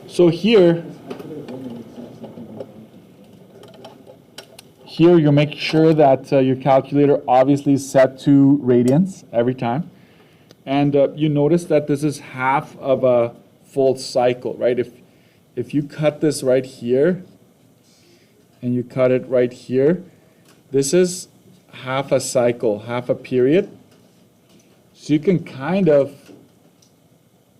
So here you make sure that your calculator obviously is set to radians every time. And you notice that this is half of a full cycle, right? If you cut this right here and you cut it right here, this is half a cycle, half a period. So you can kind of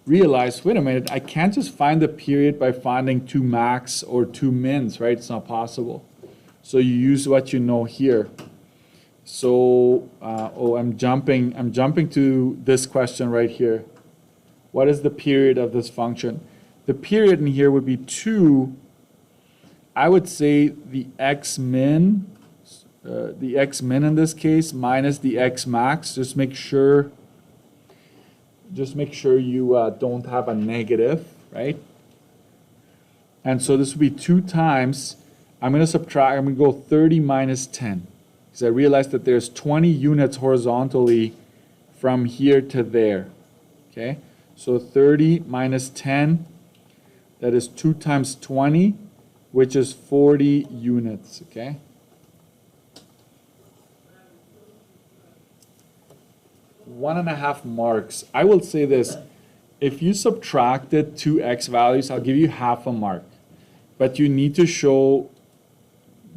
realize, wait a minute, I can't just find the period by finding two max or two mins, right? It's not possible. So you use what you know here. So, I'm jumping to this question right here. What is the period of this function? The period in here would be 2, I would say the x min in this case minus the x max. Just make sure you don't have a negative, right? And so this would be 2 times, I'm going to go 30 minus 10. Because I realized that there's 20 units horizontally from here to there. Okay? So 30 minus 10, that is 2 times 20, which is 40 units. Okay? One and a half marks. I will say this. If you subtracted 2 x values, I'll give you half a mark. But you need to show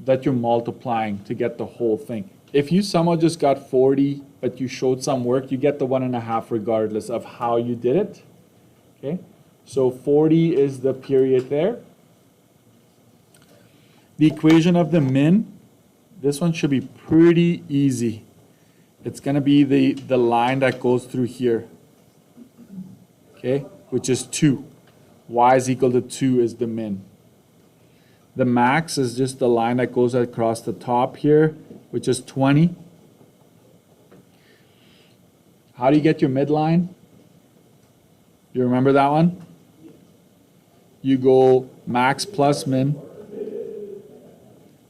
that you're multiplying to get the whole thing. If you somehow just got 40, but you showed some work, you get the 1.5 regardless of how you did it. Okay, so 40 is the period there. The equation of the min, this one should be pretty easy. It's going to be the line that goes through here, okay, which is 2. Y is equal to 2 is the min. The max is just the line that goes across the top here, which is 20. How do you get your midline? You remember that one? You go max plus min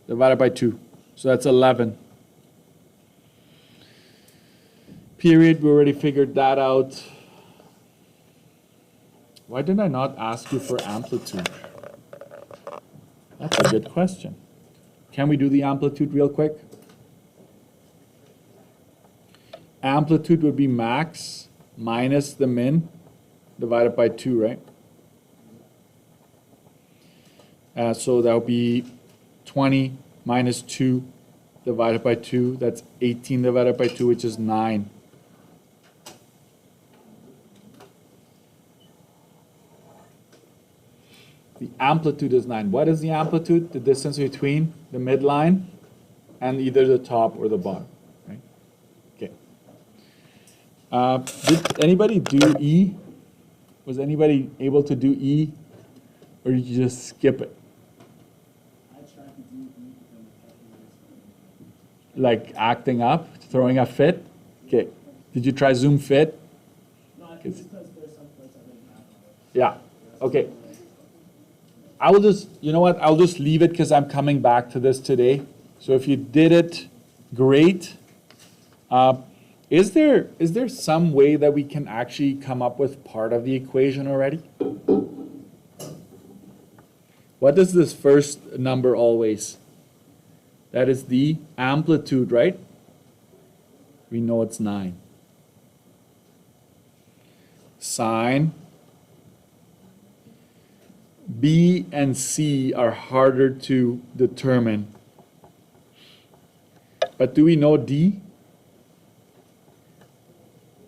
divided by 2. So that's 11. Period, we already figured that out. Why did I not ask you for amplitude? That's a good question. Can we do the amplitude real quick? Amplitude would be max minus the min divided by 2, right? So that would be 20 minus 2 divided by 2. That's 18 divided by 2, which is 9. The amplitude is 9. What is the amplitude? The distance between the midline and either the top or the bottom. Right? Okay. Did anybody do E? Was anybody able to do E? Or did you just skip it? I tried to do E. Like acting up, throwing a fit? Okay. Did you try Zoom Fit? No, I think because there's some place I didn't have. Yeah. Okay. I will just, you know what, I'll just leave it because I'm coming back to this today. So if you did it, great. Is there some way that we can actually come up with part of the equation already? What is this first number always? That is the amplitude, right? We know it's 9. Sine. B and C are harder to determine. But do we know D?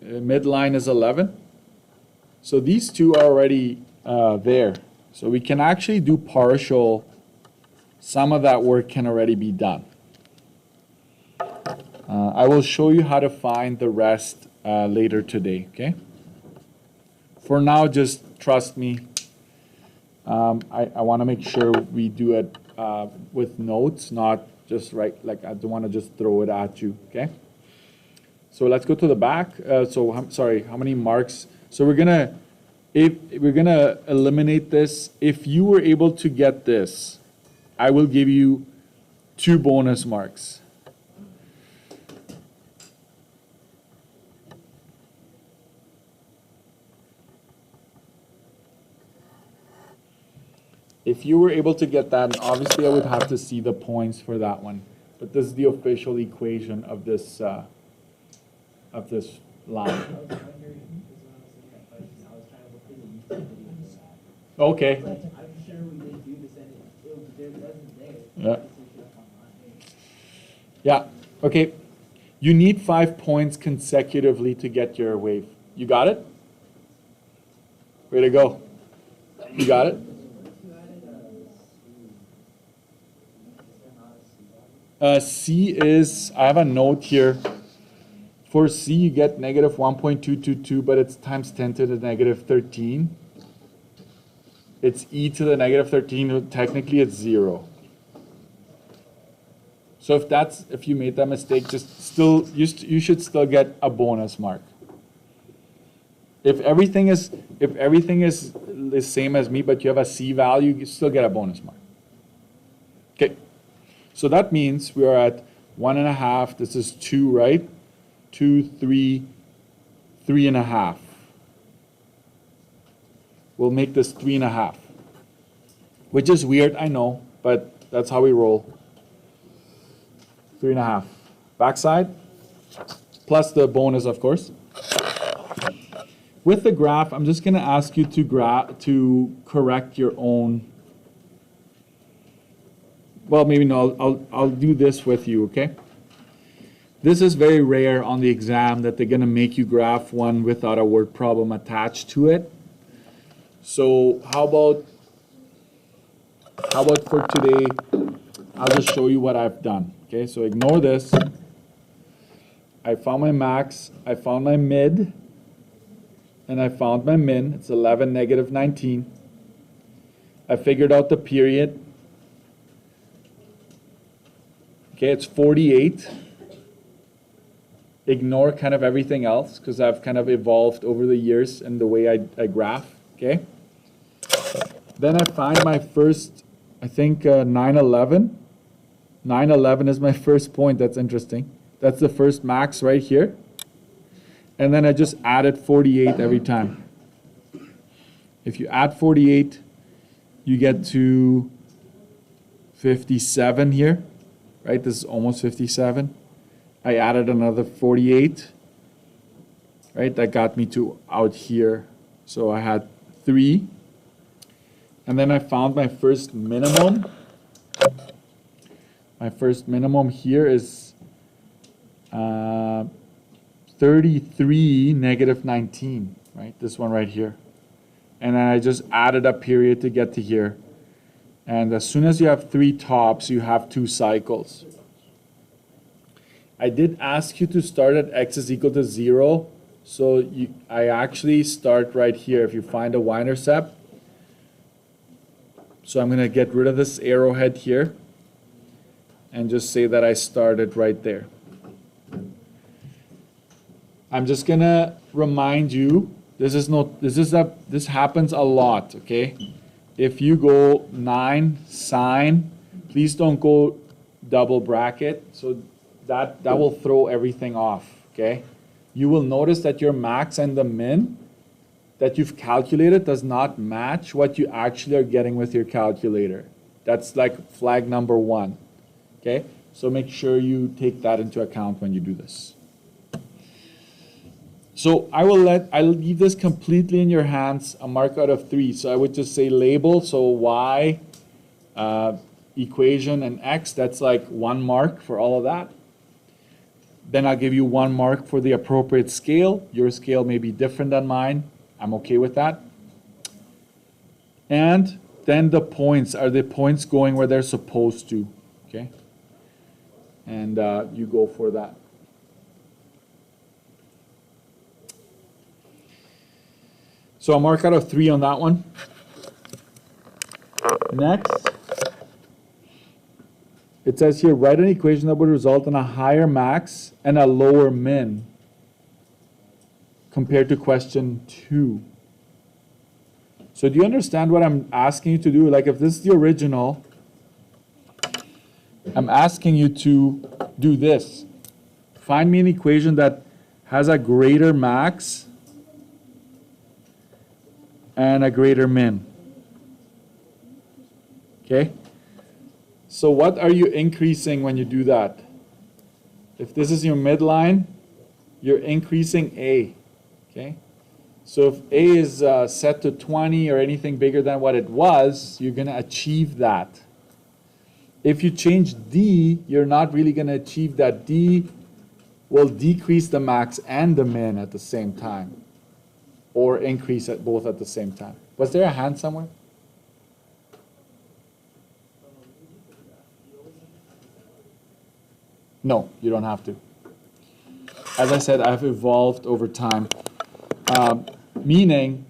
Midline is 11. So these two are already there. So we can actually do partial. Some of that work can already be done. I will show you how to find the rest later today, okay? For now, just trust me. I want to make sure we do it with notes, not just like I don't want to just throw it at you, okay? So let's go to the back. Sorry, how many marks? So we're gonna eliminate this. If you were able to get this, I will give you 2 bonus marks. If you were able to get that, and obviously I would have to see the points for that one, but this is the official equation of this line. I was wondering, because when I was looking at questions, I was trying to look through the YouTube videos of that. Okay. Like, I'm sure we did do this, and it wasn't there. Yeah. Just looked it up online. Yeah, okay. You need 5 points consecutively to get your wave. You got it? Way to go. You got it? C is, I have a note here. For C, you get negative 1.222, but it's times 10 to the negative 13. It's e to the negative 13, technically it's 0. So if you made that mistake, just still, you should still get a bonus mark. If everything is the same as me, but you have a C value, you still get a bonus mark. Okay. So that means we are at 1.5. This is 2, right? 2, 3, 3.5. We'll make this 3.5, which is weird, I know, but that's how we roll. 3.5. Backside, plus the bonus, of course. With the graph, I'm just going to ask you to correct your own. Well, maybe no, I'll do this with you, okay? This is very rare on the exam that they're going to make you graph one without a word problem attached to it. So how about for today, I'll just show you what I've done. Okay, so ignore this. I found my max, I found my mid, and I found my min. It's 11, negative 19. I figured out the period. Okay, it's 48. Ignore kind of everything else because I've kind of evolved over the years in the way I graph. Okay. Then I find my first, I think 911. 911 is my first point. That's interesting. That's the first max right here. And then I just added 48 every time. If you add 48, you get to 57 here, right? This is almost 57. I added another 48, right? That got me to out here. So I had 3. And then I found my first minimum. My first minimum here is 33, negative 19, right? This one right here. And then I just added a period to get to here. And as soon as you have 3 tops, you have 2 cycles. I did ask you to start at x is equal to 0. So I actually start right here if you find a y-intercept. So I'm going to get rid of this arrowhead here and just say that I started right there. I'm just going to remind you, this happens a lot, okay? If you go 9 sine, please don't go double bracket. So that will throw everything off, okay? You will notice that your max and the min that you've calculated does not match what you actually are getting with your calculator. That's like flag number 1, okay? So make sure you take that into account when you do this. So I'll leave this completely in your hands, a mark out of 3. So I would just say label, so y, equation, and x, that's like 1 mark for all of that. Then I'll give you 1 mark for the appropriate scale. Your scale may be different than mine. I'm okay with that. And then the points, are the points going where they're supposed to, okay? And you go for that. So I'll mark out of 3 on that one. Next, it says here, write an equation that would result in a higher max and a lower min compared to question 2. So do you understand what I'm asking you to do? Like if this is the original, I'm asking you to do this. Find me an equation that has a greater max and a greater min. Okay? So what are you increasing when you do that? If this is your midline, you're increasing A. Okay? So if A is set to 20 or anything bigger than what it was, you're going to achieve that. If you change D, you're not really going to achieve that. D will decrease the max and the min at the same time, or increase it both at the same time. Was there a hand somewhere? No, you don't have to. As I said, I've evolved over time. Meaning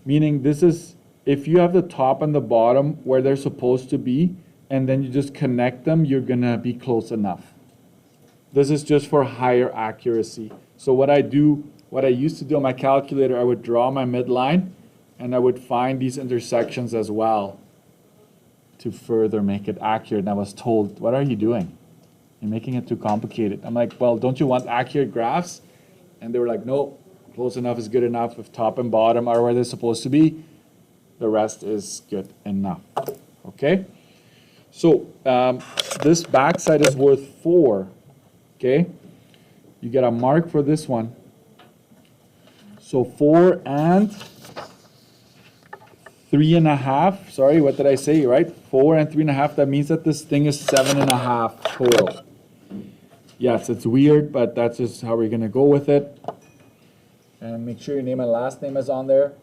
this is, if you have the top and the bottom where they're supposed to be, and then you just connect them, you're gonna be close enough. This is just for higher accuracy. So what I used to do on my calculator, I would draw my midline, and I would find these intersections as well to further make it accurate. And I was told, what are you doing? You're making it too complicated. I'm like, well, don't you want accurate graphs? And they were like, no, close enough is good enough. If top and bottom are where they're supposed to be, the rest is good enough. Okay? So this backside is worth 4. Okay? You get a mark for this one. So 4 and 3.5. Sorry, what did I say, right? 4 and 3.5. That means that this thing is 7.5 total. Yes, it's weird, but that's just how we're going to go with it. And make sure your name and last name is on there.